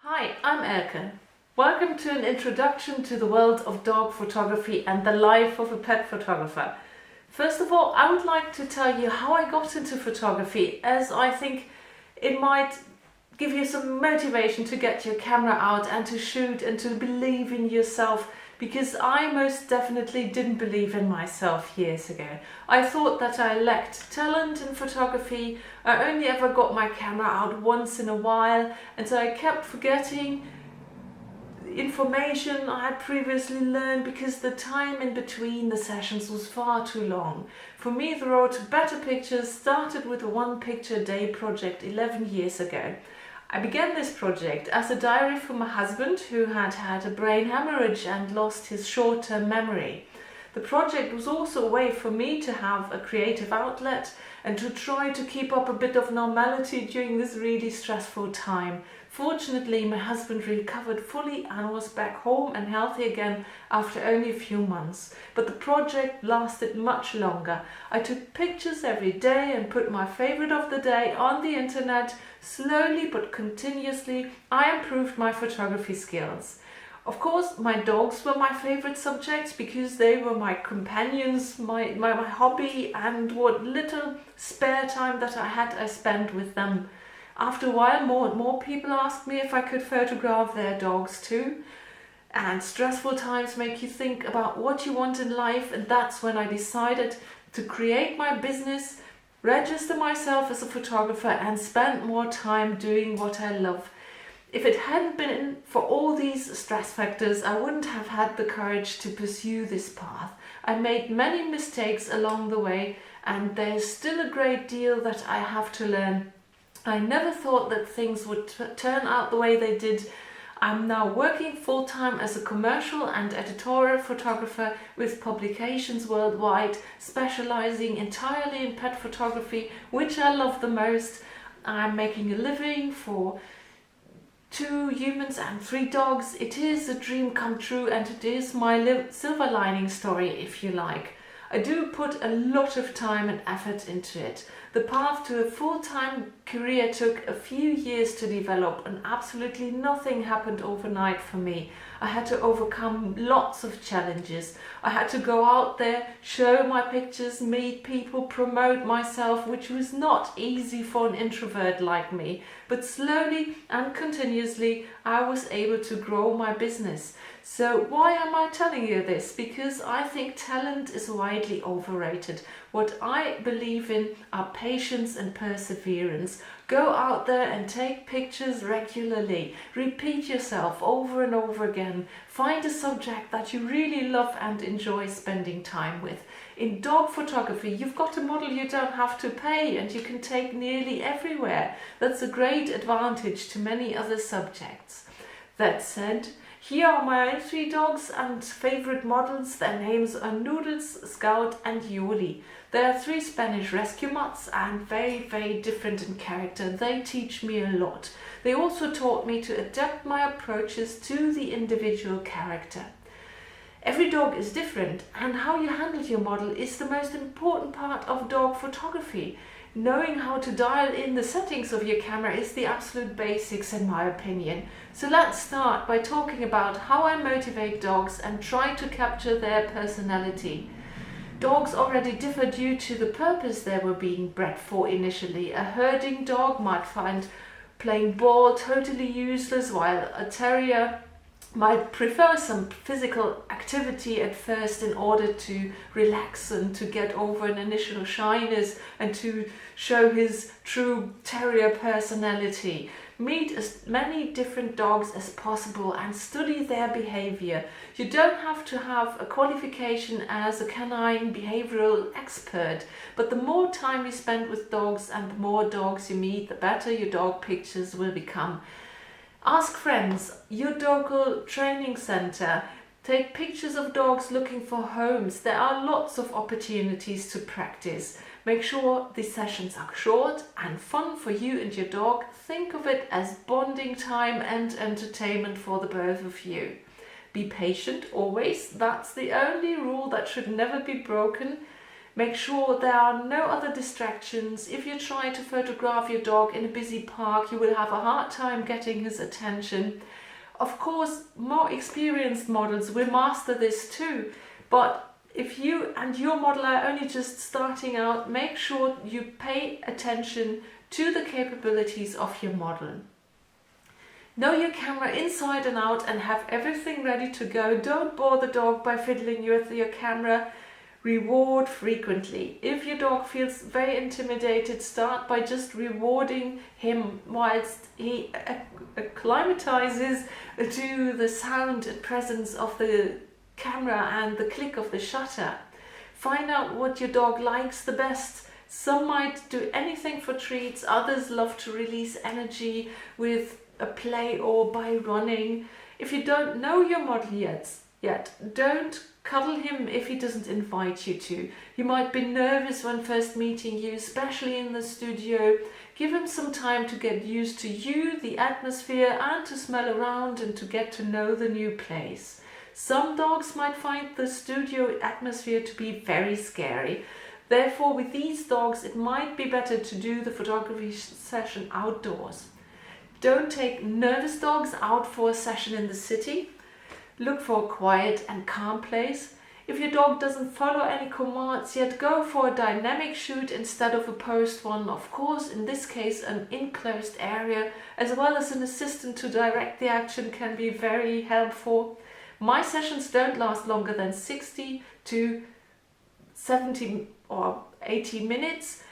Hi, I'm Elke. Welcome to an introduction to the world of dog photography and the life of a pet photographer. First of all, I would like to tell you how I got into photography, as I think it might give you some motivation to get your camera out and to shoot and to believe in yourself, because I most definitely didn't believe in myself years ago. I thought that I lacked talent in photography. I only ever got my camera out once in a while, and so I kept forgetting information I had previously learned because the time in between the sessions was far too long. For me, the road to better pictures started with a one picture a day project 11 years ago. I began this project as a diary for my husband, who had had a brain hemorrhage and lost his short-term memory. The project was also a way for me to have a creative outlet and to try to keep up a bit of normality during this really stressful time. Fortunately, my husband recovered fully and was back home and healthy again after only a few months. But the project lasted much longer. I took pictures every day and put my favorite of the day on the internet. Slowly but continuously, I improved my photography skills. Of course, my dogs were my favorite subjects because they were my companions, my hobby, and what little spare time that I had I spent with them. After a while, more and more people asked me if I could photograph their dogs too. And stressful times make you think about what you want in life, and that's when I decided to create my business, register myself as a photographer, and spend more time doing what I love. If it hadn't been for all these stress factors, I wouldn't have had the courage to pursue this path. I made many mistakes along the way, and there's still a great deal that I have to learn. I never thought that things would turn out the way they did. I'm now working full-time as a commercial and editorial photographer with publications worldwide, specializing entirely in pet photography, which I love the most. I'm making a living for 2 humans and 3 dogs. It is a dream come true, and it is my silver lining story, if you like. I do put a lot of time and effort into it. The path to a full-time career took a few years to develop, and absolutely nothing happened overnight for me. I had to overcome lots of challenges. I had to go out there, show my pictures, meet people, promote myself, which was not easy for an introvert like me. But slowly and continuously, I was able to grow my business. So why am I telling you this? Because I think talent is widely overrated. What I believe in are patience and perseverance. Go out there and take pictures regularly. Repeat yourself over and over again. Find a subject that you really love and enjoy spending time with. In dog photography, you've got a model you don't have to pay, and you can take nearly everywhere. That's a great advantage to many other subjects. That said, here are my 3 dogs and favorite models. Their names are Noodles, Scout and Yoli. They are 3 Spanish rescue mutts and very, very different in character. They teach me a lot. They also taught me to adapt my approaches to the individual character. Every dog is different, and how you handle your model is the most important part of dog photography. Knowing how to dial in the settings of your camera is the absolute basics, in my opinion. So let's start by talking about how I motivate dogs and try to capture their personality. Dogs already differ due to the purpose they were being bred for initially. A herding dog might find playing ball totally useless, while a terrier might prefer some physical activity at first in order to relax and to get over an initial shyness and to show his true terrier personality. Meet as many different dogs as possible and study their behavior. You don't have to have a qualification as a canine behavioral expert, but the more time you spend with dogs and the more dogs you meet, the better your dog pictures will become. Ask friends, your local training center. Take pictures of dogs looking for homes. There are lots of opportunities to practice. Make sure the sessions are short and fun for you and your dog. Think of it as bonding time and entertainment for the both of you. Be patient always. That's the only rule that should never be broken. Make sure there are no other distractions. If you try to photograph your dog in a busy park, you will have a hard time getting his attention. Of course, more experienced models will master this too, but if you and your model are only just starting out, make sure you pay attention to the capabilities of your model. Know your camera inside and out and have everything ready to go. Don't bore the dog by fiddling with your camera. Reward frequently. If your dog feels very intimidated, start by just rewarding him whilst he acclimatizes to the sound and presence of the camera and the click of the shutter. Find out what your dog likes the best. Some might do anything for treats, others love to release energy with a play or by running. If you don't know your model yet, don't cuddle him if he doesn't invite you to. You might be nervous when first meeting you, especially in the studio. Give him some time to get used to you, the atmosphere, and to smell around and to get to know the new place. Some dogs might find the studio atmosphere to be very scary. Therefore, with these dogs, it might be better to do the photography session outdoors. Don't take nervous dogs out for a session in the city. Look for a quiet and calm place. If your dog doesn't follow any commands yet, go for a dynamic shoot instead of a posed one. Of course, in this case, an enclosed area as well as an assistant to direct the action can be very helpful. My sessions don't last longer than 60 to 70 or 80 minutes.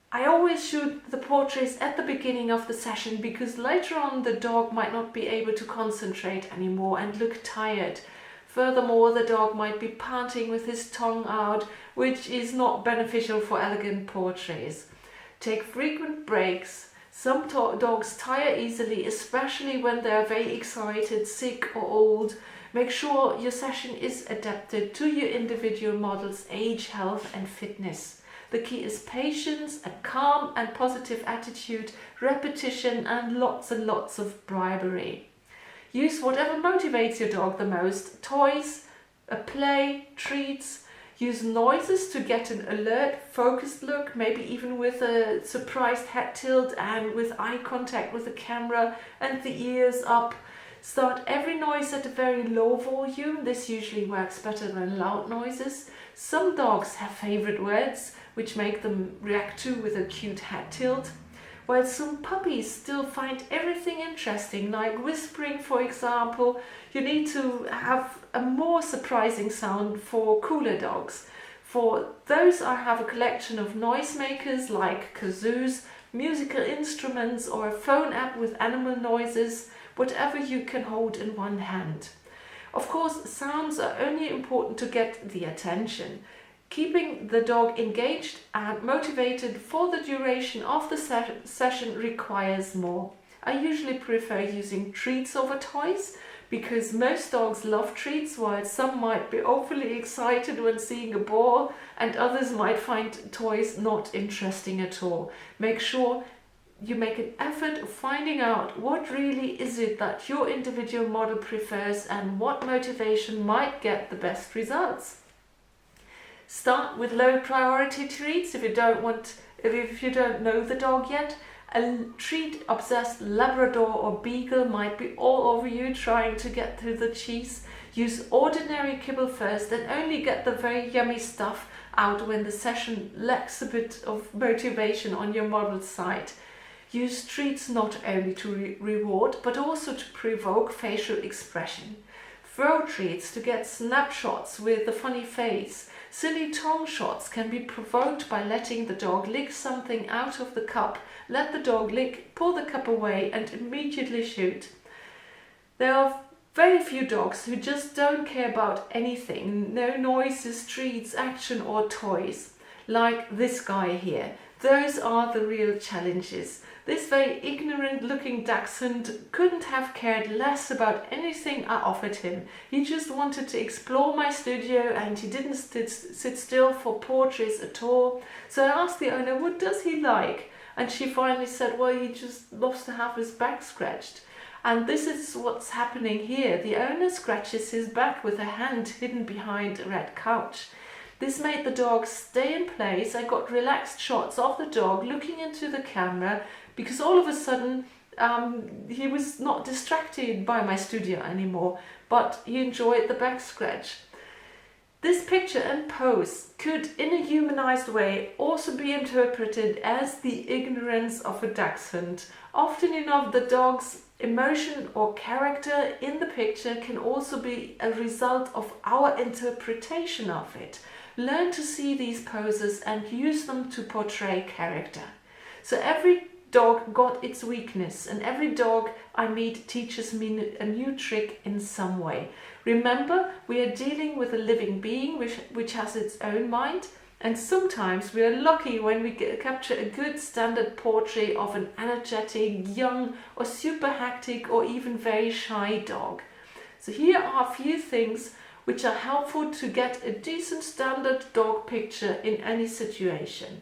I always shoot the portraits at the beginning of the session because later on the dog might not be able to concentrate anymore and look tired. Furthermore, the dog might be panting with his tongue out, which is not beneficial for elegant portraits. Take frequent breaks. Some dogs tire easily, especially when they are very excited, sick or old. Make sure your session is adapted to your individual model's age, health and fitness. The key is patience, a calm and positive attitude, repetition and lots of bribery. Use whatever motivates your dog the most. Toys, a play, treats. Use noises to get an alert, focused look, maybe even with a surprised head tilt and with eye contact with the camera and the ears up. Start every noise at a very low volume. This usually works better than loud noises. Some dogs have favorite words, which make them react to with a cute head tilt, while some puppies still find everything interesting, like whispering, for example. You need to have a more surprising sound for cooler dogs. For those, I have a collection of noisemakers like kazoos, musical instruments, or a phone app with animal noises, whatever you can hold in one hand. Of course, sounds are only important to get the attention. Keeping the dog engaged and motivated for the duration of the session requires more. I usually prefer using treats over toys because most dogs love treats, while some might be overly excited when seeing a ball and others might find toys not interesting at all. Make sure you make an effort of finding out what really is it that your individual model prefers and what motivation might get the best results. Start with low priority treats if you don't know the dog yet. A treat obsessed Labrador or Beagle might be all over you trying to get through the cheese. Use ordinary kibble first and only get the very yummy stuff out when the session lacks a bit of motivation on your model's side. Use treats not only to reward but also to provoke facial expression. Throw treats to get snapshots with a funny face. Silly tongue shots can be provoked by letting the dog lick something out of the cup. Let the dog lick, pull the cup away and immediately shoot. There are very few dogs who just don't care about anything. No noises, treats, action or toys. Like this guy here. Those are the real challenges. This very ignorant looking dachshund couldn't have cared less about anything I offered him. He just wanted to explore my studio and he didn't sit still for portraits at all. So I asked the owner, what does he like? And she finally said, well, he just loves to have his back scratched. And this is what's happening here. The owner scratches his back with a hand hidden behind a red couch. This made the dog stay in place. I got relaxed shots of the dog looking into the camera because all of a sudden he was not distracted by my studio anymore, but he enjoyed the back scratch. This picture and pose could, in a humanized way, also be interpreted as the ignorance of a dachshund. Often enough, the dog's emotion or character in the picture can also be a result of our interpretation of it. Learn to see these poses and use them to portray character. So every dog got its weakness, and every dog I meet teaches me a new trick in some way. Remember, we are dealing with a living being which has its own mind, and sometimes we are lucky when we capture a good standard portrait of an energetic, young or super hectic or even very shy dog. So here are a few things which are helpful to get a decent standard dog picture in any situation.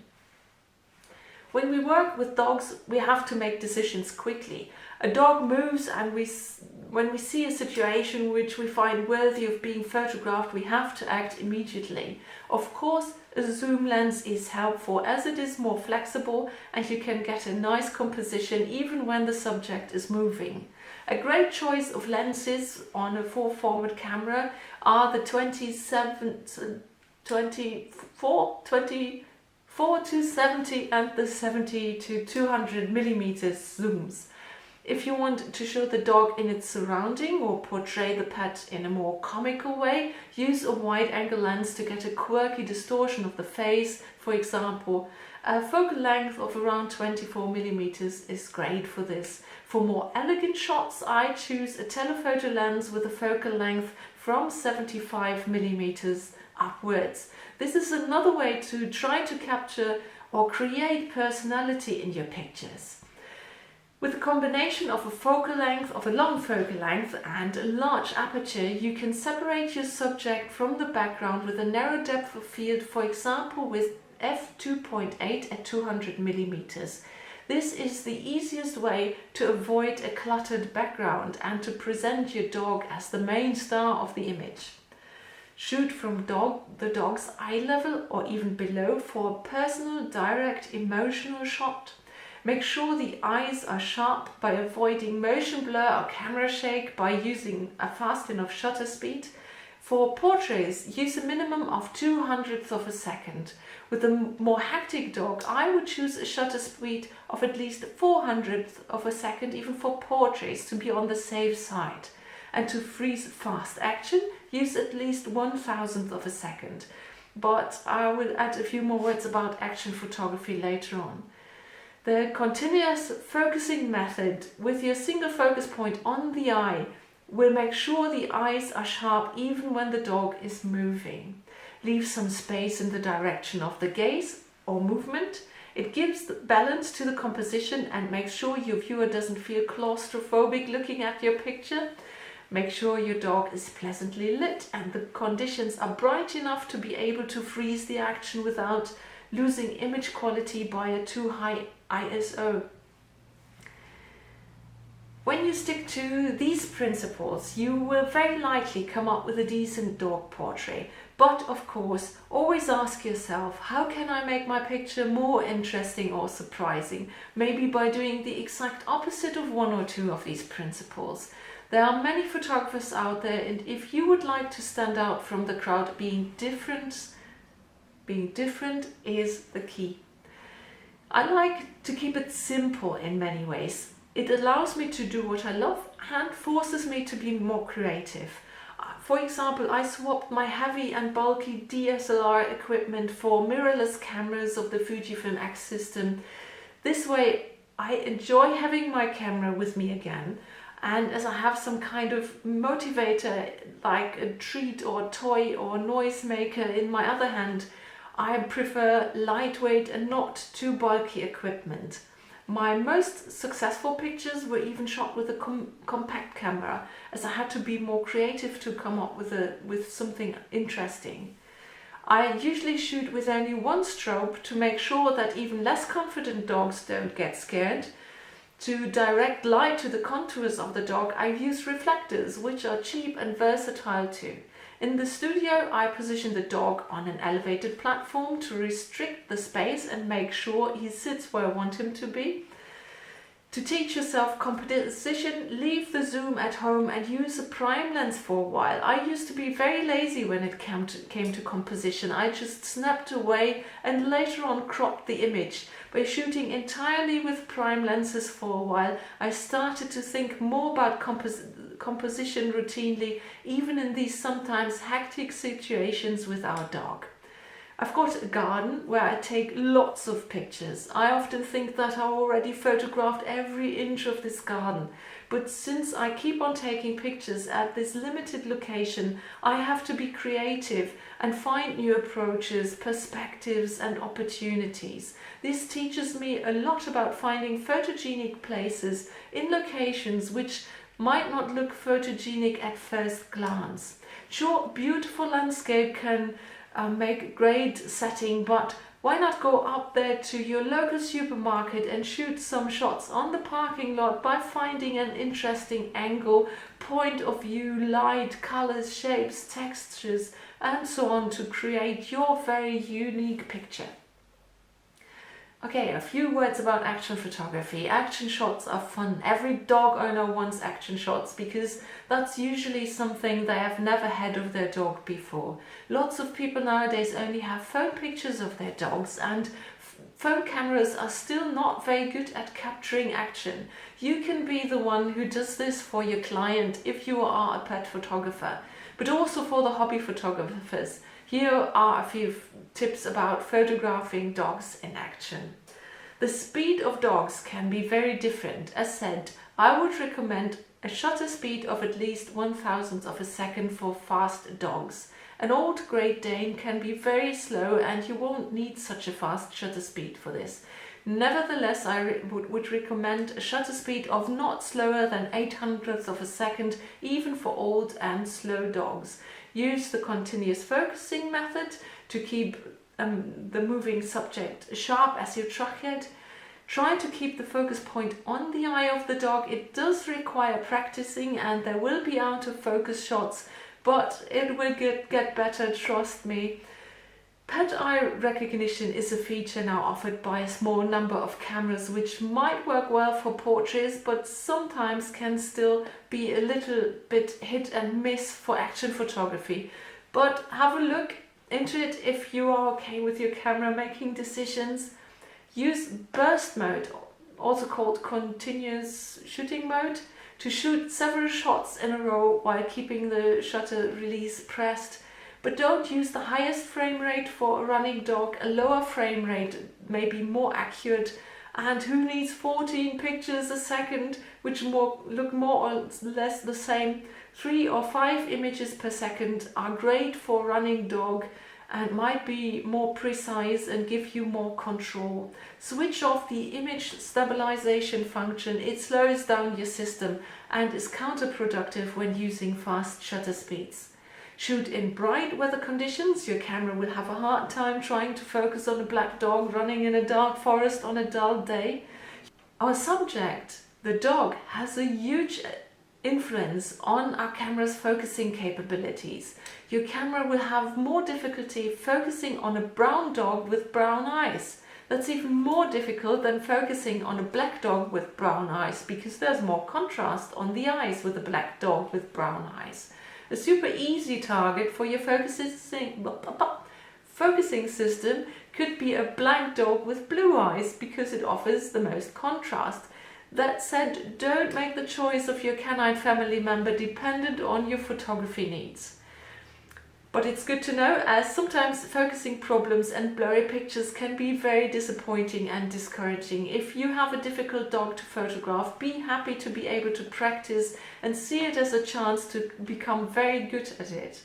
When we work with dogs, we have to make decisions quickly. A dog moves, and when we see a situation which we find worthy of being photographed, we have to act immediately. Of course, a zoom lens is helpful as it is more flexible and you can get a nice composition even when the subject is moving. A great choice of lenses on a full format camera are the 24 to 70 and the 70 to 200 millimeters zooms. If you want to show the dog in its surrounding or portray the pet in a more comical way, use a wide-angle lens to get a quirky distortion of the face. For example, a focal length of around 24 millimeters is great for this. For more elegant shots, I choose a telephoto lens with a focal length from 75 millimeters upwards. This is another way to try to capture or create personality in your pictures. With a combination of a long focal length and a large aperture, you can separate your subject from the background with a narrow depth of field, for example with f2.8 at 200 millimeters. This is the easiest way to avoid a cluttered background and to present your dog as the main star of the image. Shoot from the dog's eye level or even below for a personal, direct, emotional shot. Make sure the eyes are sharp by avoiding motion blur or camera shake by using a fast enough shutter speed. For portraits, use a minimum of 2/100ths of a second. With a more hectic dog, I would choose a shutter speed of at least 4/100ths of a second, even for portraits, to be on the safe side. And to freeze fast action, use at least 1/1000th of a second. But I will add a few more words about action photography later on. The continuous focusing method with your single focus point on the eye will make sure the eyes are sharp even when the dog is moving. Leave some space in the direction of the gaze or movement. It gives balance to the composition and makes sure your viewer doesn't feel claustrophobic looking at your picture. Make sure your dog is pleasantly lit and the conditions are bright enough to be able to freeze the action without losing image quality by a too high ISO. When you stick to these principles, you will very likely come up with a decent dog portrait. But of course, always ask yourself, how can I make my picture more interesting or surprising? Maybe by doing the exact opposite of one or two of these principles. There are many photographers out there, and if you would like to stand out from the crowd, being different is the key. I like to keep it simple in many ways. It allows me to do what I love and forces me to be more creative. For example, I swapped my heavy and bulky DSLR equipment for mirrorless cameras of the Fujifilm X system. This way I enjoy having my camera with me again, and as I have some kind of motivator like a treat or toy or noisemaker in my other hand, I prefer lightweight and not too bulky equipment. My most successful pictures were even shot with a compact camera, as I had to be more creative to come up with something interesting. I usually shoot with only one strobe to make sure that even less confident dogs don't get scared. To direct light to the contours of the dog, I use reflectors, which are cheap and versatile too. In the studio, I position the dog on an elevated platform to restrict the space and make sure he sits where I want him to be. To teach yourself composition, leave the zoom at home and use a prime lens for a while. I used to be very lazy when it came to composition. I just snapped away and later on cropped the image. By shooting entirely with prime lenses for a while, I started to think more about composition routinely, even in these sometimes hectic situations with our dog. I've got a garden where I take lots of pictures. I often think that I already photographed every inch of this garden, but since I keep on taking pictures at this limited location, I have to be creative and find new approaches, perspectives and opportunities. This teaches me a lot about finding photogenic places in locations which might not look photogenic at first glance. Sure, beautiful landscape can make great setting, but why not go up there to your local supermarket and shoot some shots on the parking lot by finding an interesting angle, point of view, light, colors, shapes, textures and so on to create your very unique picture. Okay, a few words about action photography. Action shots are fun. Every dog owner wants action shots because that's usually something they have never had of their dog before. Lots of people nowadays only have phone pictures of their dogs, and phone cameras are still not very good at capturing action. You can be the one who does this for your client if you are a pet photographer, but also for the hobby photographers. Here are a few tips about photographing dogs in action. The speed of dogs can be very different. As said, I would recommend a shutter speed of at least 1/1000th of a second for fast dogs. An old Great Dane can be very slow and you won't need such a fast shutter speed for this. Nevertheless, I would recommend a shutter speed of not slower than 800ths of a second, even for old and slow dogs. Use the continuous focusing method to keep the moving subject sharp as you track it. Try to keep the focus point on the eye of the dog. It does require practicing and there will be out of focus shots, but it will get better, trust me. Pet eye recognition is a feature now offered by a small number of cameras which might work well for portraits, but sometimes can still be a little bit hit and miss for action photography. But have a look into it if you are okay with your camera making decisions. Use burst mode, also called continuous shooting mode, to shoot several shots in a row while keeping the shutter release pressed. But don't use the highest frame rate for a running dog. A lower frame rate may be more accurate. And who needs 14 pictures a second which look more or less the same? 3 or 5 images per second are great for running dog and might be more precise and give you more control. Switch off the image stabilization function. It slows down your system and is counterproductive when using fast shutter speeds. Shoot in bright weather conditions. Your camera will have a hard time trying to focus on a black dog running in a dark forest on a dull day. Our subject, the dog, has a huge influence on our camera's focusing capabilities. Your camera will have more difficulty focusing on a brown dog with brown eyes. That's even more difficult than focusing on a black dog with brown eyes because there's more contrast on the eyes with a black dog with brown eyes. A super easy target for your focusing system could be a black dog with blue eyes because it offers the most contrast. That said, don't make the choice of your canine family member dependent on your photography needs. But it's good to know, as sometimes focusing problems and blurry pictures can be very disappointing and discouraging. If you have a difficult dog to photograph, be happy to be able to practice and see it as a chance to become very good at it.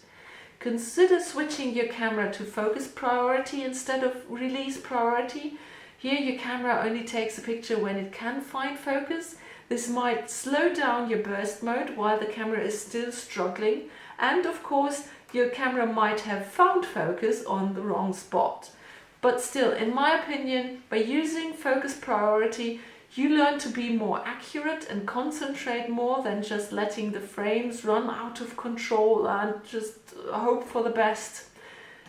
Consider switching your camera to focus priority instead of release priority. Here your camera only takes a picture when it can find focus. This might slow down your burst mode while the camera is still struggling, and of course your camera might have found focus on the wrong spot. But still, in my opinion, by using focus priority, You learn to be more accurate and concentrate more than just letting the frames run out of control and just hope for the best.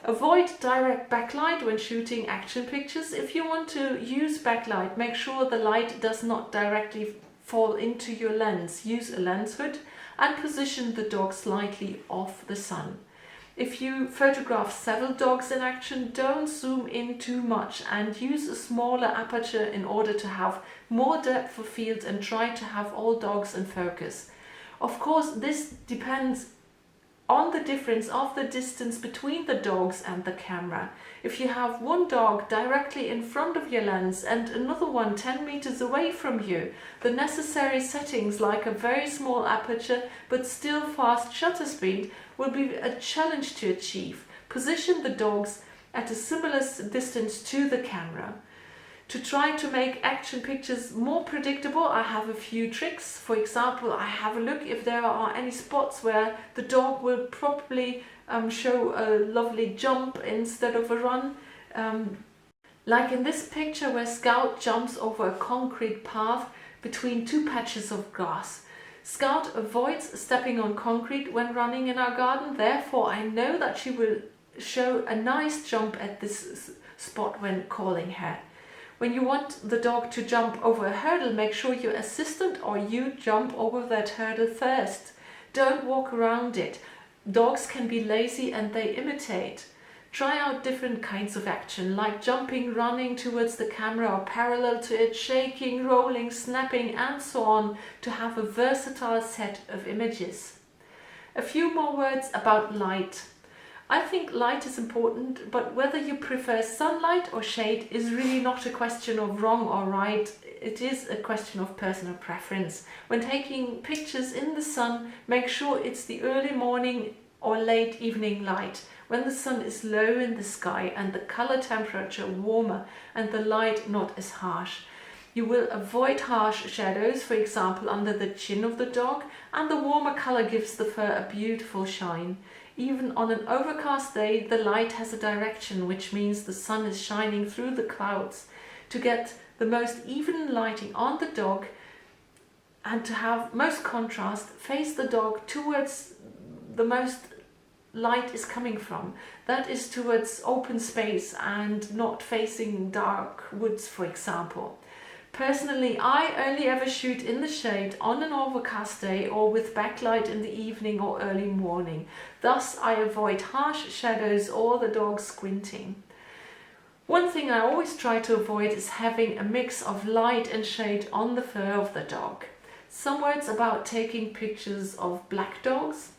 Avoid direct backlight when shooting action pictures. If you want to use backlight, make sure the light does not directly fall into your lens. Use a lens hood and position the dog slightly off the sun. If you photograph several dogs in action, don't zoom in too much and use a smaller aperture in order to have more depth of field and try to have all dogs in focus. Of course, this depends on the difference of the distance between the dogs and the camera. If you have one dog directly in front of your lens and another one 10 meters away from you, the necessary settings like a very small aperture but still fast shutter speed will be a challenge to achieve. Position the dogs at a similar distance to the camera. To try to make action pictures more predictable, I have a few tricks. For example, I have a look if there are any spots where the dog will probably show a lovely jump instead of a run. Like in this picture where Scout jumps over a concrete path between two patches of grass. Scout avoids stepping on concrete when running in our garden, therefore I know that she will show a nice jump at this spot when calling her. When you want the dog to jump over a hurdle, make sure your assistant or you jump over that hurdle first. Don't walk around it. Dogs can be lazy and they imitate. Try out different kinds of action, like jumping, running towards the camera or parallel to it, shaking, rolling, snapping and so on, to have a versatile set of images. A few more words about light. I think light is important, but whether you prefer sunlight or shade is really not a question of wrong or right. It is a question of personal preference. When taking pictures in the sun, make sure it's the early morning or late evening light, when the sun is low in the sky and the color temperature warmer and the light not as harsh. You will avoid harsh shadows, for example under the chin of the dog, and the warmer color gives the fur a beautiful shine. Even on an overcast day, the light has a direction, which means the sun is shining through the clouds. To get the most even lighting on the dog and to have most contrast, face the dog towards the most light is coming from. That is towards open space and not facing dark woods, for example. Personally, I only ever shoot in the shade on an overcast day or with backlight in the evening or early morning. Thus, I avoid harsh shadows or the dog squinting. One thing I always try to avoid is having a mix of light and shade on the fur of the dog. Some words about taking pictures of black dogs.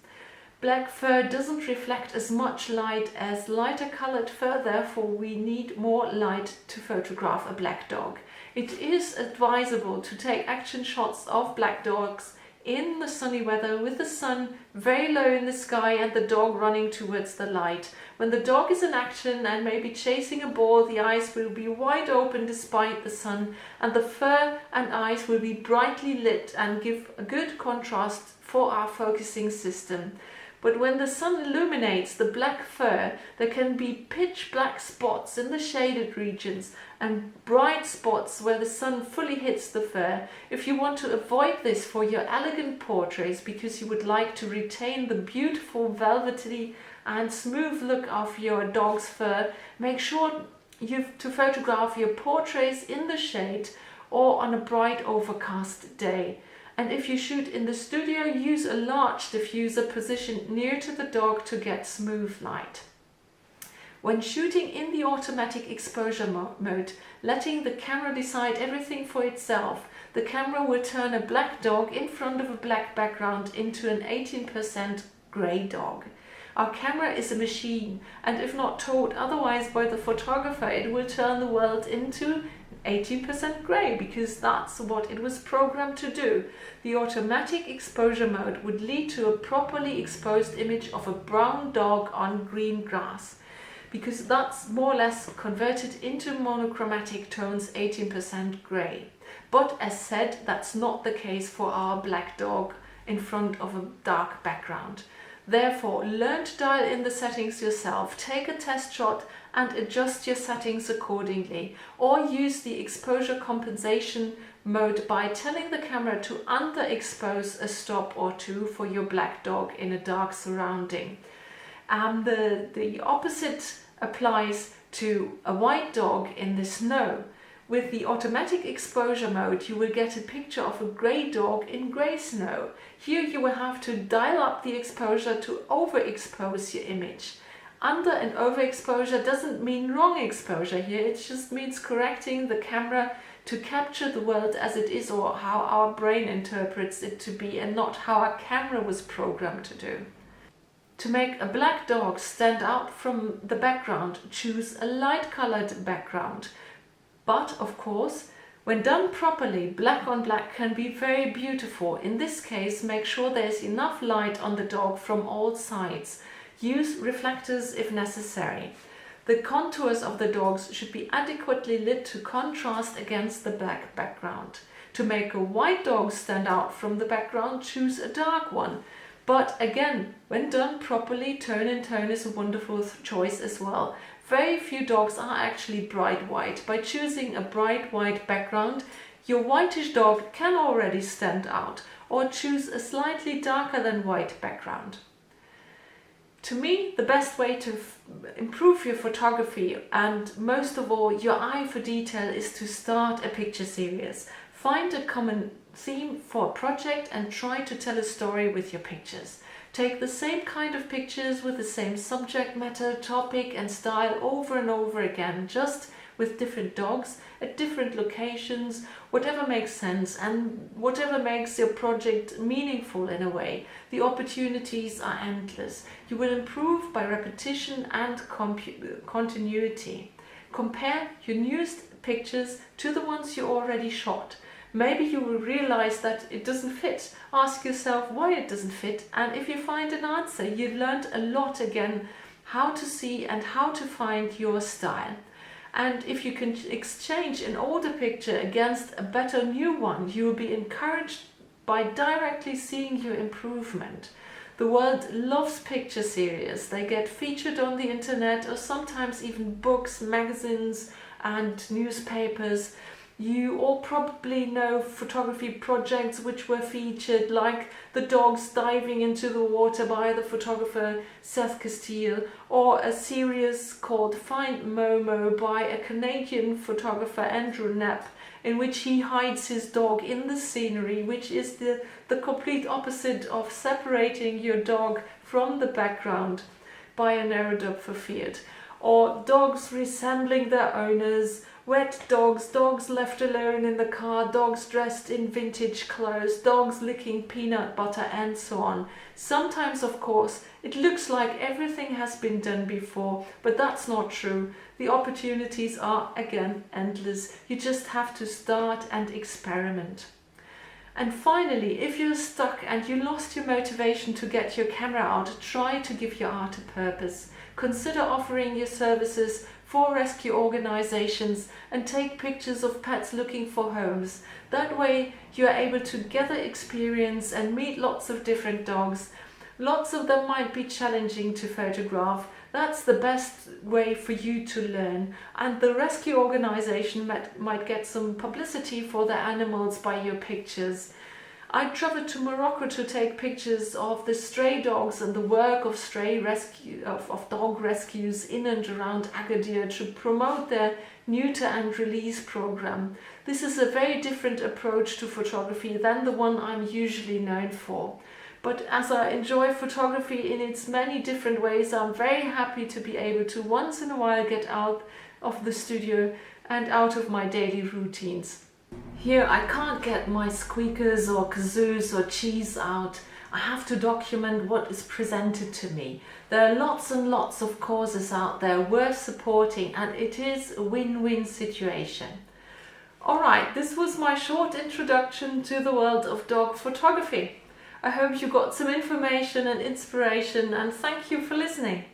Black fur doesn't reflect as much light as lighter colored fur, therefore we need more light to photograph a black dog. It is advisable to take action shots of black dogs in the sunny weather with the sun very low in the sky and the dog running towards the light. When the dog is in action and maybe chasing a ball, the eyes will be wide open despite the sun, and the fur and eyes will be brightly lit and give a good contrast for our focusing system. But when the sun illuminates the black fur, there can be pitch black spots in the shaded regions and bright spots where the sun fully hits the fur. If you want to avoid this for your elegant portraits because you would like to retain the beautiful velvety and smooth look of your dog's fur, make sure to photograph your portraits in the shade or on a bright overcast day. And if you shoot in the studio, use a large diffuser positioned near to the dog to get smooth light. When shooting in the automatic exposure mode, letting the camera decide everything for itself, the camera will turn a black dog in front of a black background into an 18% grey dog. Our camera is a machine, and if not told otherwise by the photographer, it will turn the world into 18% grey, because that's what it was programmed to do. The automatic exposure mode would lead to a properly exposed image of a brown dog on green grass, because that's more or less converted into monochromatic tones, 18% grey. But as said, that's not the case for our black dog in front of a dark background. Therefore, learn to dial in the settings yourself, take a test shot and adjust your settings accordingly, or use the exposure compensation mode by telling the camera to underexpose a stop or two for your black dog in a dark surrounding. The opposite applies to a white dog in the snow. With the automatic exposure mode, you will get a picture of a grey dog in grey snow. Here you will have to dial up the exposure to overexpose your image. Under and overexposure doesn't mean wrong exposure here, it just means correcting the camera to capture the world as it is, or how our brain interprets it to be, and not how our camera was programmed to do. To make a black dog stand out from the background, choose a light-colored background. But, of course, when done properly, black on black can be very beautiful. In this case, make sure there's enough light on the dog from all sides. Use reflectors if necessary. The contours of the dogs should be adequately lit to contrast against the black background. To make a white dog stand out from the background, choose a dark one. But again, when done properly, tone and tone is a wonderful choice as well. Very few dogs are actually bright white. By choosing a bright white background, your whitish dog can already stand out, or choose a slightly darker than white background. To me, the best way to improve your photography, and most of all your eye for detail, is to start a picture series. Find a common theme for a project and try to tell a story with your pictures. Take the same kind of pictures with the same subject matter, topic and style over and over again, just with different dogs at different locations, whatever makes sense and whatever makes your project meaningful in a way. The opportunities are endless. You will improve by repetition and continuity. Compare your newest pictures to the ones you already shot. Maybe you will realize that it doesn't fit. Ask yourself why it doesn't fit, and if you find an answer, you've learned a lot again, how to see and how to find your style. And if you can exchange an older picture against a better new one, you will be encouraged by directly seeing your improvement. The world loves picture series. They get featured on the internet, or sometimes even books, magazines and newspapers. You all probably know photography projects which were featured, like the dogs diving into the water by the photographer Seth Castile, or a series called Find Momo by a Canadian photographer Andrew Knapp, in which he hides his dog in the scenery, which is the complete opposite of separating your dog from the background by an aerodopter field. Or dogs resembling their owners, wet dogs, dogs left alone in the car, dogs dressed in vintage clothes, dogs licking peanut butter, and so on. Sometimes, of course, it looks like everything has been done before, but that's not true. The opportunities are, again, endless. You just have to start and experiment. And finally, if you're stuck and you lost your motivation to get your camera out, try to give your art a purpose. Consider offering your services for rescue organizations and take pictures of pets looking for homes. That way you are able to gather experience and meet lots of different dogs. Lots of them might be challenging to photograph. That's the best way for you to learn, and the rescue organization might get some publicity for their animals by your pictures. I traveled to Morocco to take pictures of the stray dogs and the work of of dog rescues in and around Agadir to promote their neuter and release program. This is a very different approach to photography than the one I'm usually known for. But as I enjoy photography in its many different ways, I'm very happy to be able to once in a while get out of the studio and out of my daily routines. Here I can't get my squeakers or kazoos or cheese out. I have to document what is presented to me. There are lots and lots of causes out there worth supporting, and it is a win-win situation. Alright, this was my short introduction to the world of dog photography. I hope you got some information and inspiration, and thank you for listening.